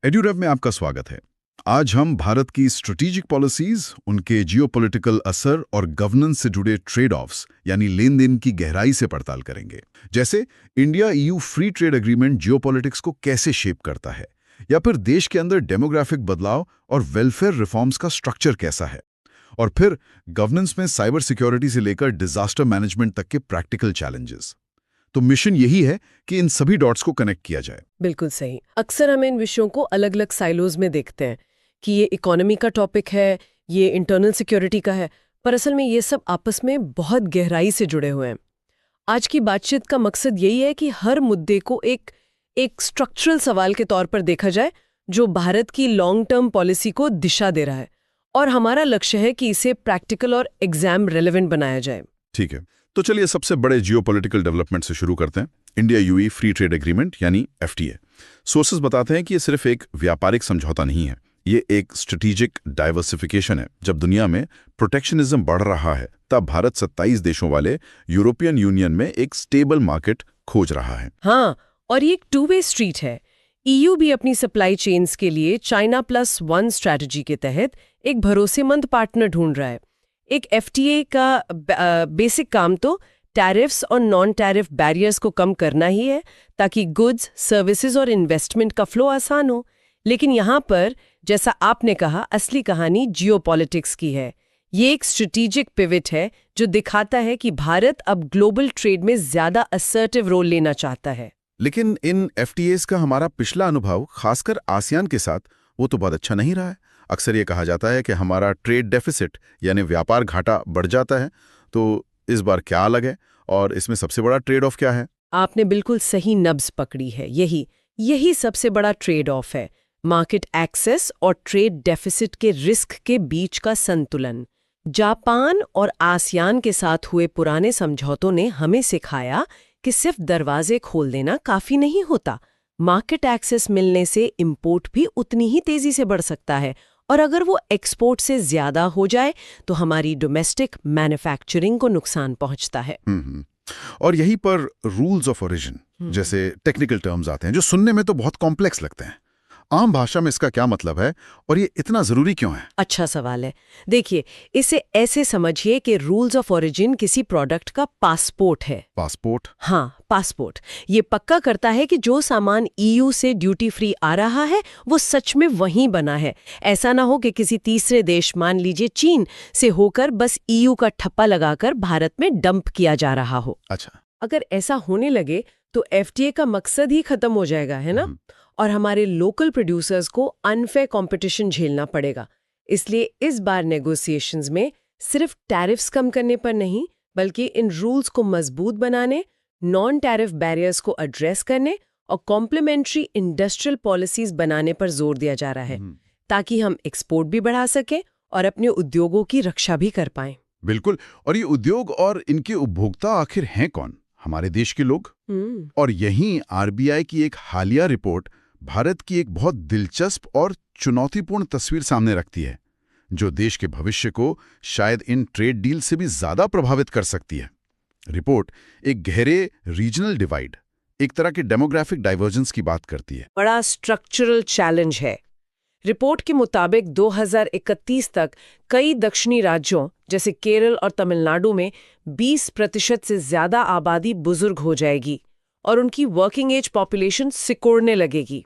एड्यूरेव में आपका स्वागत है। आज हम भारत की स्ट्रेटेजिक पॉलिसीज, उनके जियोपॉलिटिकल असर और गवर्नेंस से जुड़े ट्रेड ऑफ्स यानी लेन देन की गहराई से पड़ताल करेंगे। जैसे India EU free trade agreement geopolitics को कैसे शेप करता है, या फिर देश के अंदर डेमोग्राफिक बदलाव और वेलफेयर रिफॉर्म्स का स्ट्रक्चर कैसा है, और फिर गवर्नेंस में साइबर सिक्योरिटी से लेकर डिजास्टर मैनेजमेंट तक के प्रैक्टिकल चैलेंजेस। तो मिशन यही है कि इन सभी डॉट्स को कनेक्ट किया जाए। बिल्कुल सही। अक्सर हम इन विषयों को अलग अलग साइलोज में देखते हैं कि ये इकोनॉमी का टॉपिक है, ये इंटरनल सिक्योरिटी का है, पर असल में ये सब आपस में बहुत गहराई से जुड़े हुए हैं। आज की बातचीत का मकसद यही है कि हर मुद्दे को एक स्ट्रक्चरल सवाल के तौर पर देखा जाए जो भारत की लॉन्ग टर्म पॉलिसी को दिशा दे रहा है, और हमारा लक्ष्य है कि इसे प्रैक्टिकल और एग्जाम रेलेवेंट बनाया जाए। ठीक है, तो चलिए सबसे बड़े जियोपॉलिटिकल डेवलपमेंट से शुरू करते हैं। India UAE free trade agreement यानी एफटीए। सोर्सेज बताते हैं कि ये सिर्फ एक व्यापारिक समझौता नहीं है, ये एक स्ट्रेटेजिक डाइवर्सिफिकेशन है। जब दुनिया में प्रोटेक्शनिज्म बढ़ रहा है, तब भारत 27 देशों वाले यूरोपियन यूनियन में एक स्टेबल मार्केट खोज रहा है। हाँ, और ये एक टू वे स्ट्रीट है। ईयू भी अपनी सप्लाई चेन्स के लिए चाइना प्लस वन स्ट्रैटेजी के तहत एक भरोसेमंद पार्टनर ढूंढ रहा है। एक एफटीए का बेसिक काम तो टैरिफ्स और नॉन टैरिफ बैरियर्स को कम करना ही है, ताकि गुड्स, सर्विसेज और इन्वेस्टमेंट का फ्लो आसान हो। लेकिन यहाँ पर, जैसा आपने कहा, असली कहानी जियोपॉलिटिक्स की है। ये एक स्ट्रेटेजिक पिवट है जो दिखाता है कि भारत अब ग्लोबल ट्रेड में ज्यादा असर्टिव रोल लेना चाहता है। लेकिन इन एफटीएस का हमारा पिछला अनुभव, खासकर आसियान के साथ, वो तो बहुत अच्छा नहीं रहा है। अक्सर ये कहा जाता है कि हमारा ट्रेड डेफिसिट यानी व्यापार घाटा बढ़ जाता है। तो इस बार क्या अलग है, और इसमें सबसे बड़ा ट्रेड ऑफ क्या है? आपने बिल्कुल सही नब्ज पकड़ी है। यही सबसे बड़ा ट्रेड ऑफ है, मार्केट एक्सेस और ट्रेड डेफिसिट के रिस्क के बीच का संतुलन। जापान और आसियान के साथ हुए पुराने समझौतों ने हमें सिखाया कि सिर्फ दरवाजे खोल देना काफी नहीं होता। मार्केट एक्सेस मिलने से इंपोर्ट भी उतनी ही तेजी से बढ़ सकता है, और अगर वो एक्सपोर्ट से ज्यादा हो जाए तो हमारी डोमेस्टिक मैन्युफैक्चरिंग को नुकसान पहुंचता है। और यहीं पर रूल्स ऑफ ओरिजिन जैसे टेक्निकल टर्म्स आते हैं, जो सुनने में तो बहुत कॉम्प्लेक्स लगते हैं। आम भाषा में इसका क्या मतलब है, और ये इतना जरूरी क्यों है? अच्छा सवाल है। देखिए, इसे ऐसे समझिए कि रूल्स ऑफ ओरिजिन किसी प्रोडक्ट का पासपोर्ट है। पासपोर्ट? हाँ, पासपोर्ट। ये पक्का करता है कि जो सामान ईयू से ड्यूटी फ्री आ रहा है वो सच में वहीं बना है। ऐसा ना हो कि किसी तीसरे देश, मान लीजिए चीन, से होकर बस ईयू का ठप्पा लगाकर भारत में डंप किया जा रहा हो। अच्छा। अगर ऐसा होने लगे तो एफटीए का मकसद ही खत्म हो जाएगा, है ना? और हमारे लोकल प्रोड्यूसर्स को अनफेयर कंपटीशन झेलना पड़ेगा। इसलिए इस बार नेगोशिएशंस में सिर्फ टैरिफ्स कम करने पर नहीं, बल्कि इन रूल्स को मजबूत बनाने, नॉन टैरिफ बैरियर्स को एड्रेस करने और कॉम्प्लीमेंट्री इंडस्ट्रियल पॉलिसीज बनाने पर जोर दिया जा रहा है, ताकि हम एक्सपोर्ट भी बढ़ा सकें और अपने उद्योगों की रक्षा भी कर पाएं। बिल्कुल। और ये उद्योग और इनके उपभोक्ता आखिर हैं कौन? हमारे देश के लोग। और यहीं आरबीआई की एक हालिया रिपोर्ट भारत की एक बहुत दिलचस्प और चुनौतीपूर्ण तस्वीर सामने रखती है, जो देश के भविष्य को शायद इन ट्रेड डील से भी ज्यादा प्रभावित कर सकती है। रिपोर्ट एक गहरे रीजनल डिवाइड, एक तरह के डेमोग्राफिक डाइवर्जेंस की बात करती है। बड़ा स्ट्रक्चरल चैलेंज है। रिपोर्ट के मुताबिक 2031 तक कई दक्षिणी राज्यों जैसे केरल और तमिलनाडु में 20% से ज्यादा आबादी बुजुर्ग हो जाएगी और उनकी वर्किंग एज पॉपुलेशन सिकुड़ने लगेगी।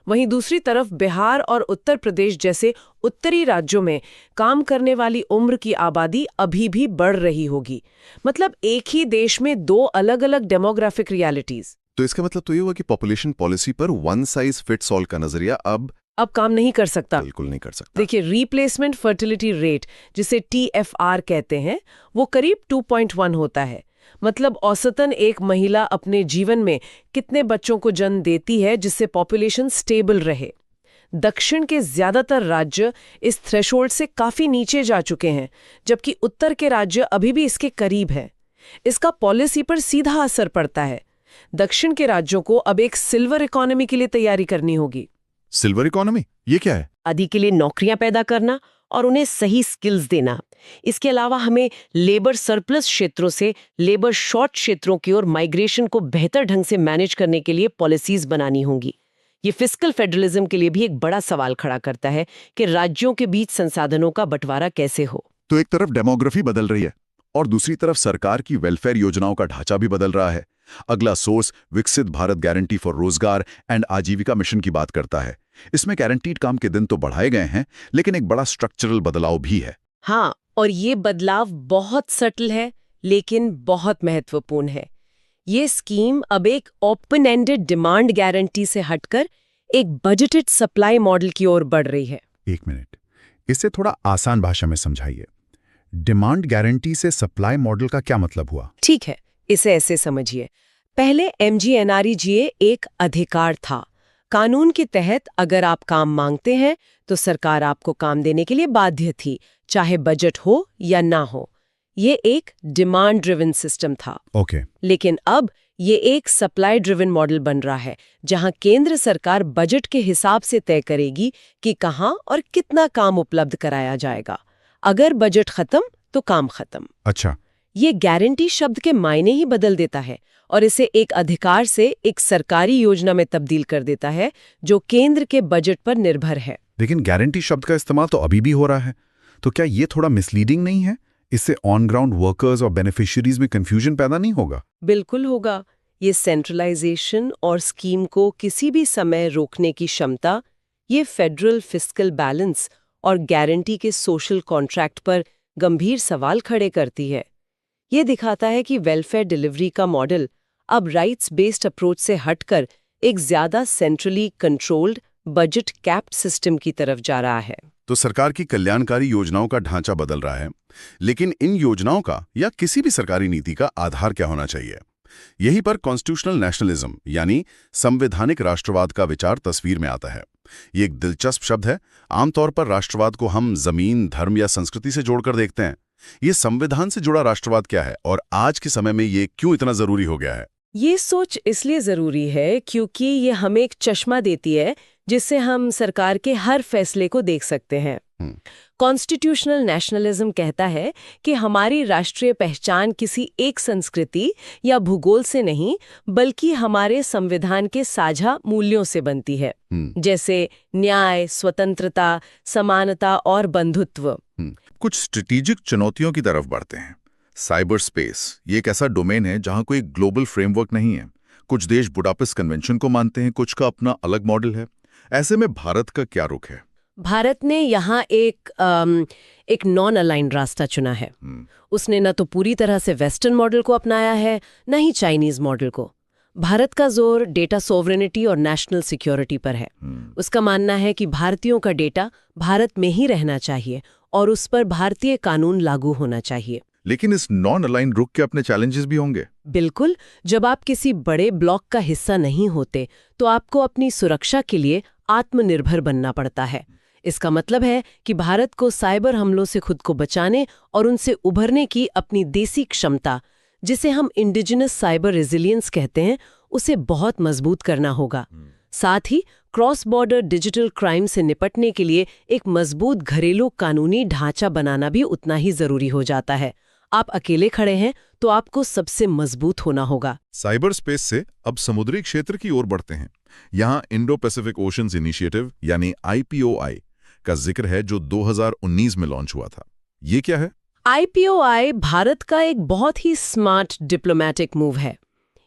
वहीं दूसरी तरफ बिहार और उत्तर प्रदेश जैसे उत्तरी राज्यों में काम करने वाली उम्र की आबादी अभी भी बढ़ रही होगी। मतलब एक ही देश में दो अलग अलग डेमोग्राफिक रियलिटीज। तो इसका मतलब तो ये हुआ कि पॉपुलेशन पॉलिसी पर वन साइज फिट्स ऑल का नजरिया अब काम नहीं कर सकता। बिल्कुल नहीं कर सकता। देखिए, रिप्लेसमेंट फर्टिलिटी रेट, जिसे टीएफआर कहते हैं, वो करीब 2.1 होता है। मतलब औसतन एक महिला अपने जीवन में कितने बच्चों को जन्म देती है जिससे पॉपुलेशन स्टेबल रहे। दक्षिण के ज्यादातर राज्य इस थ्रेशोल्ड से काफी नीचे जा चुके हैं, जबकि उत्तर के राज्य अभी भी इसके करीब हैं। इसका पॉलिसी पर सीधा असर पड़ता है। दक्षिण के राज्यों को अब एक सिल्वर इकोनॉमी के लिए तैयारी करनी होगी। सिल्वर इकोनॉमी ये क्या है? आदि के लिए नौकरियां पैदा करना और उन्हें सही स्किल्स देना। इसके अलावा हमें लेबर सरप्लस क्षेत्रों से लेबर शॉर्ट क्षेत्रों की ओर माइग्रेशन को बेहतर ढंग से मैनेज करने के लिए पॉलिसीज बनानी होंगी। ये फिस्कल फेडरलिज्म के लिए भी एक बड़ा सवाल खड़ा करता है कि राज्यों के बीच संसाधनों का बंटवारा कैसे हो। तो एक तरफ डेमोग्राफी बदल रही है और दूसरी तरफ सरकार की वेलफेयर योजनाओं का ढांचा भी बदल रहा है। अगला सोर्स विकसित भारत गारंटी फॉर रोजगार एंड आजीविका मिशन की बात करता है। इसमें गारंटीड काम के दिन तो बढ़ाए गए हैं, लेकिन एक बड़ा स्ट्रक्चरल बदलाव भी है। हाँ, और ये बदलाव बहुत सटल है लेकिन बहुत महत्वपूर्ण है। ये स्कीम अब एक ओपन एंडेड डिमांड गारंटी से हटकर एक बजटेड सप्लाई मॉडल की ओर बढ़ रही है। एक मिनट, इसे थोड़ा आसान भाषा में समझाइए। डिमांड गारंटी से सप्लाई मॉडल का क्या मतलब हुआ? ठीक है, इसे ऐसे समझिए। पहले MGNREGA एक अधिकार था। कानून के तहत अगर आप काम मांगते हैं तो सरकार आपको काम देने के लिए बाध्य थी, चाहे बजट हो या ना हो। ये एक डिमांड ड्रिवन सिस्टम था। ओके। लेकिन अब ये एक सप्लाई ड्रिवन मॉडल बन रहा है, जहां केंद्र सरकार बजट के हिसाब से तय करेगी कि कहां और कितना काम उपलब्ध कराया जाएगा। अगर बजट खत्म तो काम खत्म। अच्छा। ये गारंटी शब्द के मायने ही बदल देता है और इसे एक अधिकार से एक सरकारी योजना में तब्दील कर देता है जो केंद्र के बजट पर निर्भर है। लेकिन गारंटी शब्द का इस्तेमाल तो अभी भी हो रहा है, तो क्या ये थोड़ा मिसलीडिंग नहीं है? इससे ऑन ग्राउंड वर्कर्स और बेनिफिशियरीज में कंफ्यूजन पैदा नहीं होगा? बिल्कुल होगा। ये सेंट्रलाइजेशन और स्कीम को किसी भी समय रोकने की क्षमता, ये फेडरल फिस्कल बैलेंस और गारंटी के सोशल कॉन्ट्रैक्ट पर गंभीर सवाल खड़े करती है। ये दिखाता है कि वेलफेयर डिलीवरी का मॉडल अब राइट्स बेस्ड अप्रोच से हटकर एक ज्यादा centrally controlled budget capped system की तरफ जा रहा है। तो सरकार की कल्याणकारी योजनाओं का ढांचा बदल रहा है, लेकिन इन योजनाओं का या किसी भी सरकारी नीति का आधार क्या होना चाहिए? यहीं पर कॉन्स्टिट्यूशनल नेशनलिज्म यानी संवैधानिक राष्ट्रवाद का विचार तस्वीर में आता है। ये एक दिलचस्प शब्द है। आमतौर पर राष्ट्रवाद को हम जमीन, धर्म या संस्कृति से जोड़कर देखते हैं। ये संविधान से जुड़ा राष्ट्रवाद क्या है और आज के समय में ये क्यों इतना जरूरी हो गया है? ये सोच इसलिए जरूरी है क्योंकि ये हमें एक चश्मा देती है जिससे हम सरकार के हर फैसले को देख सकते हैं। कॉन्स्टिट्यूशनल नेशनलिज्म कहता है कि हमारी राष्ट्रीय पहचान किसी एक संस्कृति या भूगोल से नहीं, बल्कि हमारे संविधान के साझा मूल्यों से बनती है, जैसे न्याय, स्वतंत्रता, समानता और बंधुत्व। कुछ स्ट्रेटेजिक चुनौतियों की तरफ बढ़ते हैं। साइबर स्पेस ये एक ऐसा डोमेन है जहां कोई ग्लोबल फ्रेमवर्क नहीं है। कुछ देश बुडापेस्ट कन्वेंशन को मानते हैं, कुछ का अपना अलग मॉडल है। ऐसे में भारत का क्या रुख है? भारत ने यहाँ एक नॉन अलाइंड रास्ता चुना है। उसने न तो पूरी तरह से वेस्टर्न मॉडल को अपनाया है, न ही चाइनीज मॉडल को। भारत का जोर डेटा सॉवरेनिटी और नेशनल सिक्योरिटी पर है। उसका मानना है कि भारतीयों का डेटा भारत में ही रहना चाहिए और उस पर भारतीय कानून लागू होना चाहिए। लेकिन इस नॉन अलाइन रुख के अपने चैलेंजेस भी होंगे। बिल्कुल। जब आप किसी बड़े ब्लॉक का हिस्सा नहीं होते तो आपको अपनी सुरक्षा के लिए आत्मनिर्भर बनना पड़ता है। इसका मतलब है कि भारत को साइबर हमलों से खुद को बचाने और उनसे उभरने की अपनी देसी क्षमता, जिसे हम इंडिजिनस साइबर रेजिलियंस कहते हैं, उसे बहुत मजबूत करना होगा। साथ ही क्रॉस बॉर्डर डिजिटल क्राइम से निपटने के लिए एक मजबूत घरेलू कानूनी ढांचा बनाना भी उतना ही जरूरी हो जाता है। आप अकेले खड़े हैं तो आपको सबसे मजबूत होना होगा। साइबर स्पेस से अब समुद्री क्षेत्र की ओर बढ़ते हैं। यहाँ इंडो पैसिफिक ओशंस इनिशिएटिव यानी IPOI का जिक्र है, जो 2019 में लॉन्च हुआ था। ये क्या है? IPOI भारत का एक बहुत ही स्मार्ट डिप्लोमेटिक मूव है।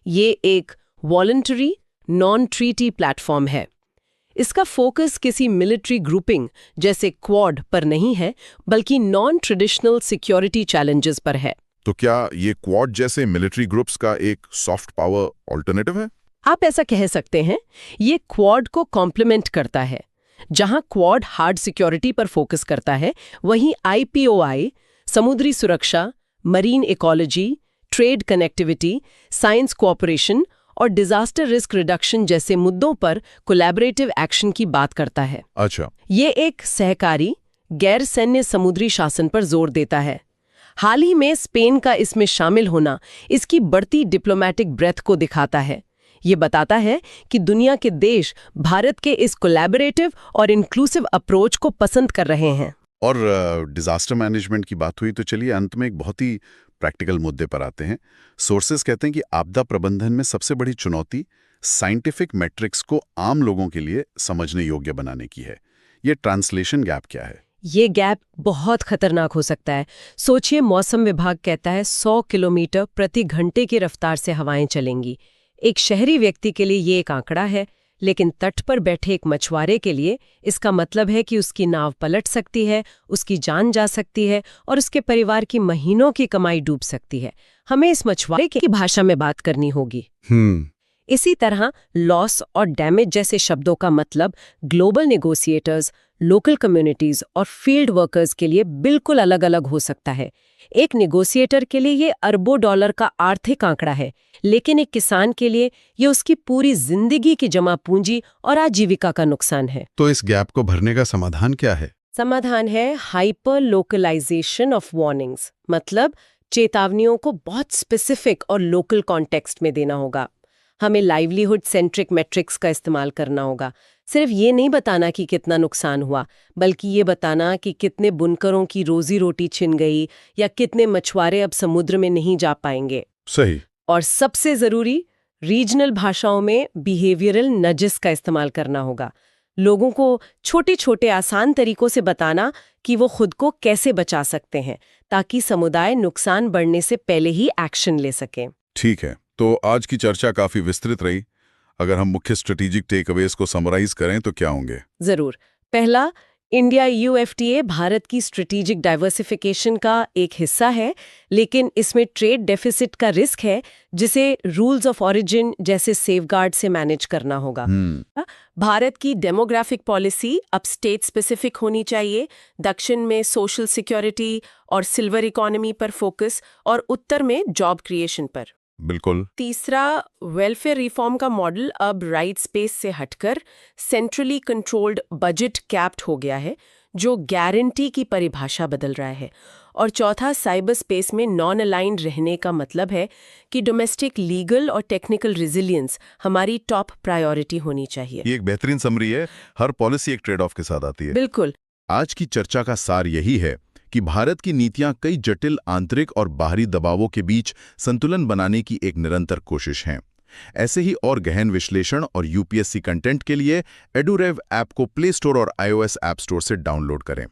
ये एक वॉलंटरी नॉन ट्रीटी प्लेटफॉर्म है। इसका फोकस किसी मिलिट्री ग्रुपिंग जैसे क्वाड पर नहीं है, बल्कि नॉन ट्रेडिशनल सिक्योरिटी चैलेंजेस पर है। तो क्या ये क्वाड जैसे मिलिट्री ग्रुप्स का एक सॉफ्ट पावर ऑल्टरनेटिव है? आप ऐसा कह सकते हैं। ये क्वाड को कॉम्प्लीमेंट करता है। जहां क्वाड हार्ड सिक्योरिटी पर फोकस करता है, वहीं IPOI समुद्री सुरक्षा, marine ecology, trade connectivity, science cooperation और डिजास्टर रिस्क रिडक्शन जैसे मुद्दों पर कोलैबोरेटिव एक्शन की बात करता है। अच्छा। ये एक सहकारी गैर सैन्य समुद्री शासन पर जोर देता है। हाल ही में स्पेन का इसमें शामिल होना इसकी बढ़ती डिप्लोमेटिक ब्रेथ को दिखाता है। ये बताता है कि दुनिया के देश भारत के इस कोलैबोरेटिव और इंक्लूसिव अप्रोच को पसंद कर रहे हैं। और डिजास्टर मैनेजमेंट की बात हुई तो चलिए अंत में एक बहुत ही प्रैक्टिकल मुद्दे पर आते हैं। सोर्सेस कहते हैं कि आपदा प्रबंधन में सबसे बड़ी चुनौती साइंटिफिक मैट्रिक्स को आम लोगों के लिए समझने योग्य बनाने की है। ये ट्रांसलेशन गैप क्या है? ये गैप बहुत खतरनाक हो सकता है। सोचिए, मौसम विभाग कहता है 100 किलोमीटर प्रति घंटे की रफ्तार से हवाएं चलेंगी। एक शहरी व्यक्ति के लिए ये एक आंकड़ा है, लेकिन तट पर बैठे एक मछुआरे के लिए इसका मतलब है कि उसकी नाव पलट सकती है, उसकी जान जा सकती है और उसके परिवार की महीनों की कमाई डूब सकती है। हमें इस मछुआरे की भाषा में बात करनी होगी। इसी तरह लॉस और डैमेज जैसे शब्दों का मतलब ग्लोबल नेगोशिएटर्स, लोकल कम्युनिटीज और फील्ड वर्कर्स के लिए बिल्कुल अलग-अलग हो सकता है। एक नेगोशिएटर के लिए ये अरबों डॉलर का आर्थिक आंकड़ा है, लेकिन एक किसान के लिए ये उसकी पूरी जिंदगी की जमा पूंजी और आजीविका का नुकसान है। तो इस गैप को भरने का समाधान क्या है? समाधान है हाइपर लोकलाइजेशन ऑफ वार्निंग्स, मतलब चेतावनियों को बहुत स्पेसिफिक और लोकल कॉन्टेक्स्ट में देना होगा। हमें लाइवलीहुड सेंट्रिक मैट्रिक्स का इस्तेमाल करना होगा। सिर्फ ये नहीं बताना कि कितना नुकसान हुआ, बल्कि ये बताना कि कितने बुनकरों की रोजी रोटी छिन गई या कितने मछुआरे अब समुद्र में नहीं जा पाएंगे। सही। और सबसे जरूरी, रीजनल भाषाओं में बिहेवियरल नजेस का इस्तेमाल करना होगा। लोगों को छोटे छोटे आसान तरीकों से बताना कि वो खुद को कैसे बचा सकते हैं, ताकि समुदाय नुकसान बढ़ने से पहले ही एक्शन ले सकें। ठीक है, तो आज की चर्चा काफी विस्तृत रही। अगर हम मुख्य स्ट्रेटेजिक टेकअवेज को समराइज करें तो क्या होंगे? जरूर। पहला, इंडिया EU FTA भारत की स्ट्रेटेजिक डाइवर्सिफिकेशन का एक हिस्सा है, लेकिन इसमें ट्रेड डेफिसिट का रिस्क है, जिसे रूल्स ऑफ ऑरिजिन जैसे सेफगार्ड से मैनेज करना होगा। भारत की डेमोग्राफिक पॉलिसी अब स्टेट स्पेसिफिक होनी चाहिए। दक्षिण में सोशल सिक्योरिटी और सिल्वर इकोनॉमी पर फोकस, और उत्तर में जॉब क्रिएशन पर। बिल्कुल। तीसरा, वेलफेयर रिफॉर्म का मॉडल अब राइट स्पेस से हटकर सेंट्रली कंट्रोल्ड बजट कैप्ड हो गया है, जो गारंटी की परिभाषा बदल रहा है। और चौथा, साइबर स्पेस में नॉन अलाइंड रहने का मतलब है कि डोमेस्टिक लीगल और टेक्निकल रेजिलियंस हमारी टॉप प्रायोरिटी होनी चाहिए। ये एक बेहतरीन समरी है। हर पॉलिसी एक ट्रेड ऑफ के साथ आती है। बिल्कुल। आज की चर्चा का सार यही है कि भारत की नीतियां कई जटिल आंतरिक और बाहरी दबावों के बीच संतुलन बनाने की एक निरंतर कोशिश हैं। ऐसे ही और गहन विश्लेषण और UPSC कंटेंट के लिए एडुरेव ऐप को प्ले स्टोर और iOS ऐप स्टोर से डाउनलोड करें।